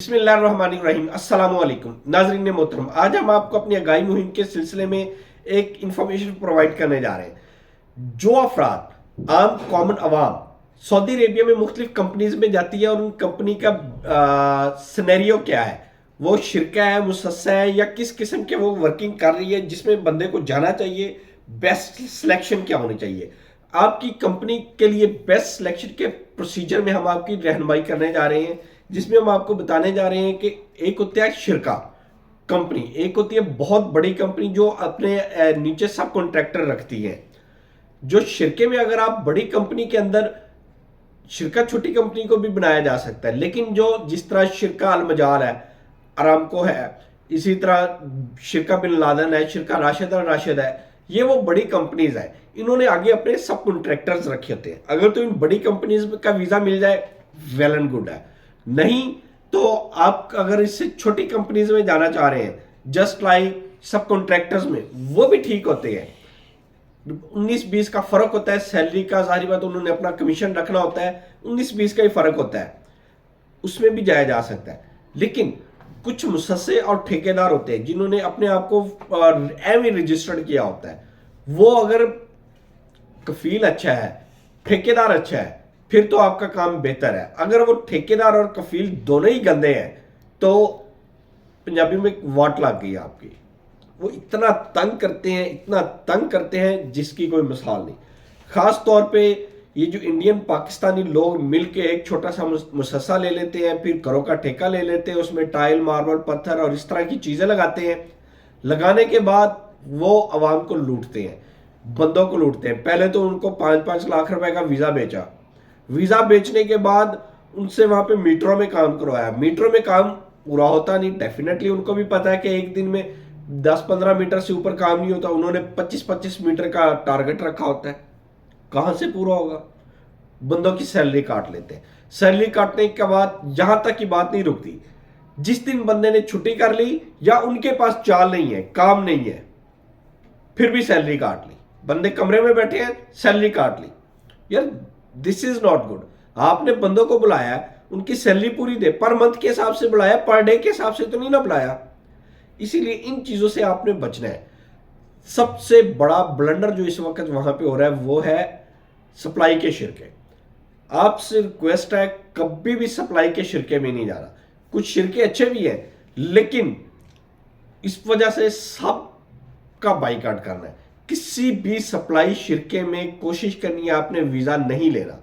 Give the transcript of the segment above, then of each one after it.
بسم اللہ الرحمن الرحیم السلام علیکم ناظرین محترم، آج ہم آپ کو اپنی آگاہی مہم کے سلسلے میں ایک انفارمیشن پرووائڈ کرنے جا رہے ہیں۔ جو افراد عام کامن عوام سعودی عربیہ میں مختلف کمپنیز میں جاتی ہے اور ان کمپنی کا سینیریو کیا ہے، وہ شرکہ ہے، مؤسسہ ہے یا کس قسم کے وہ ورکنگ کر رہی ہے، جس میں بندے کو جانا چاہیے، بیسٹ سلیکشن کیا ہونی چاہیے، آپ کی کمپنی کے لیے بیسٹ سلیکشن کے پروسیجر میں ہم آپ کی رہنمائی کرنے جا رہے ہیں، جس میں ہم آپ کو بتانے جا رہے ہیں کہ ایک ہوتا ہے شرکہ کمپنی، ایک ہوتی ہے بہت بڑی کمپنی جو اپنے نیچے سب کانٹریکٹر رکھتی ہے۔ جو شرکے میں اگر آپ بڑی کمپنی کے اندر شرکہ چھوٹی کمپنی کو بھی بنایا جا سکتا ہے، لیکن جو جس طرح شرکہ المجال ہے، ارامکو ہے، اسی طرح شرکہ بن لادن ہے، شرکہ راشد الراشد ہے، یہ وہ بڑی کمپنیز ہیں۔ انہوں نے آگے اپنے سب کنٹریکٹرز رکھے ہوتے ہیں۔ اگر تو ان بڑی کمپنیز کا ویزا مل جائے ویل اینڈ گڈ ہے، نہیں تو آپ اگر اس سے چھوٹی کمپنیز میں جانا چاہ رہے ہیں جسٹ لائک سب کنٹریکٹرز میں، وہ بھی ٹھیک ہوتے ہیں۔ 19-20 کا فرق ہوتا ہے سیلری کا، ظاہری بات انہوں نے اپنا کمیشن رکھنا ہوتا ہے، 19-20 کا ہی فرق ہوتا ہے، اس میں بھی جایا جا سکتا ہے۔ لیکن کچھ مؤسسے اور ٹھیکیدار ہوتے ہیں جنہوں نے اپنے آپ کو ایویں رجسٹرڈ کیا ہوتا ہے، وہ اگر کفیل اچھا ہے، ٹھیکیدار اچھا ہے، پھر تو آپ کا کام بہتر ہے۔ اگر وہ ٹھیکیدار اور کفیل دونوں ہی گندے ہیں تو پنجابی میں واٹ لگ گئی آپ کی۔ وہ اتنا تنگ کرتے ہیں، اتنا تنگ کرتے ہیں جس کی کوئی مثال نہیں۔ خاص طور پہ یہ جو انڈین پاکستانی لوگ مل کے ایک چھوٹا سا مؤسسہ لے لیتے ہیں، پھر گھروں کا ٹھیکہ لے لیتے ہیں، اس میں ٹائل، ماربل، پتھر اور اس طرح کی چیزیں لگاتے ہیں۔ لگانے کے بعد وہ عوام کو لوٹتے ہیں، بندوں کو لوٹتے ہیں۔ پہلے تو ان کو 5-5 لاکھ روپے کا ویزا بیچا، ویزا بیچنے کے بعد ان سے وہاں پہ میٹروں میں کام کروایا۔ میٹروں میں کام پورا ہوتا نہیں، ڈیفینیٹلی ان کو بھی پتا ہے کہ ایک دن میں 10-15 میٹر سے اوپر کام نہیں ہوتا۔ انہوں نے 25-25 میٹر کا ٹارگٹ رکھا ہوتا ہے، کہاں سے پورا ہوگا؟ بندوں کی سیلری کاٹ لیتے ہیں۔ سیلری کاٹنے کے بعد یہاں تک کی بات نہیں رکتی، جس دن بندے نے چھٹی کر لی یا ان کے پاس چال نہیں ہے، کام نہیں ہے، پھر بھی سیلری کاٹ لی۔ بندے کمرے میں بیٹھے ہیں، سیلری کاٹ لی۔ یار دس از ناٹ گڈ۔ آپ نے بندوں کو بلایا، ان کی سیلری پوری دے، پر منتھ کے حساب سے بلایا، پر ڈے کے حساب سے تو نہیں نہ بلایا۔ اسی لیے ان چیزوں سے آپ نے بچنا ہے۔ سب سے بڑا بلنڈر جو اس وقت وہاں پہ ہو رہا ہے وہ ہے سپلائی کے شرکے۔ آپ سے ریکویسٹ ہے کبھی بھی سپلائی کے شرکے میں نہیں جانا۔ کچھ شرکے اچھے بھی ہیں لیکن اس وجہ سے سب کا بائیکاٹ کرنا ہے۔ کسی بھی سپلائی شرکے میں کوشش کرنی ہے آپ نے ویزا نہیں لینا۔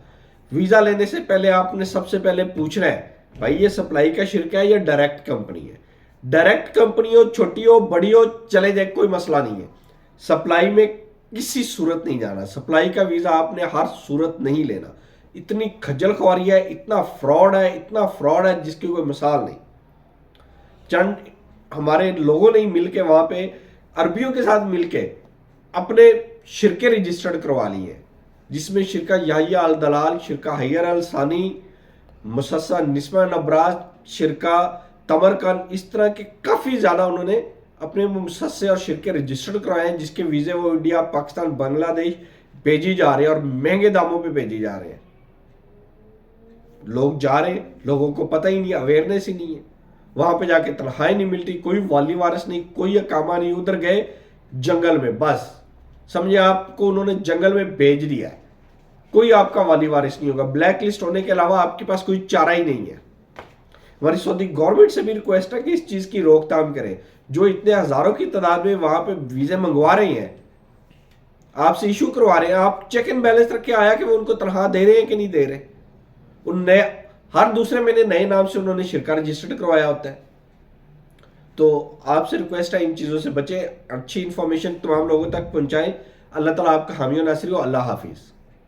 ویزا لینے سے پہلے آپ نے سب سے پہلے پوچھنا ہے بھائی یہ سپلائی کا شرکہ ہے یا ڈائریکٹ کمپنی ہے۔ ڈائریکٹ کمپنی ہو، چھوٹی ہو، بڑی ہو، چلے جائے، کوئی مسئلہ نہیں ہے۔ سپلائی میں کسی صورت نہیں جانا۔ سپلائی کا ویزا آپ نے ہر صورت نہیں لینا۔ اتنی کھجل خواری ہے، اتنا فراڈ ہے، اتنا فراڈ ہے جس کی کوئی مثال نہیں۔ چند ہمارے لوگوں نے مل کے وہاں پہ عربیوں کے ساتھ مل کے اپنے شرکے رجسٹرڈ کروا لی ہیں، جس میں شرکہ یحییٰ الدلال، شرکہ حیر الثانی، مؤسسہ نسمہ نبراس، شرکہ تمرکن، اس طرح کے کافی زیادہ انہوں نے اپنے مؤسسے اور شرکے رجسٹرڈ کروائے ہیں، جس کے ویزے وہ انڈیا، پاکستان، بنگلہ دیش بھیجی جا رہے ہیں اور مہنگے داموں پہ بھیجی جا رہے ہیں۔ لوگ جا رہے ہیں، لوگوں کو پتہ ہی نہیں، اویئرنیس ہی نہیں ہے۔ وہاں پہ جا کے تنخواہیں نہیں ملتی، کوئی والی وارث نہیں، کوئی اقامہ نہیں۔ ادھر گئے جنگل میں، بس سمجھے آپ کو انہوں نے جنگل میں بھیج دیا ہے۔ کوئی آپ کا والی وارث نہیں ہوگا۔ بلیک لسٹ ہونے کے علاوہ آپ کے پاس کوئی چارہ ہی نہیں ہے۔ ہماری سعودی گورنمنٹ سے بھی ریکویسٹ ہے کہ اس چیز کی روک تھام کریں۔ جو اتنے ہزاروں کی تعداد میں وہاں پہ ویزے منگوا رہے ہیں، آپ سے ایشو کروا رہے ہیں، آپ چیک اینڈ بیلنس رکھ کے آیا کہ وہ ان کو تنخواہ دے رہے ہیں کہ نہیں دے رہے۔ ان نئے ہر دوسرے مہینے نئے نام سے انہوں نے شرکہ رجسٹرڈ کروایا ہوتا ہے۔ تو آپ سے ریکویسٹ ہے ان چیزوں سے بچیں، اچھی انفارمیشن تمام لوگوں تک پہنچائیں۔ اللہ تعالیٰ آپ کا حامی و ناصر ہو۔ اللہ حافظ۔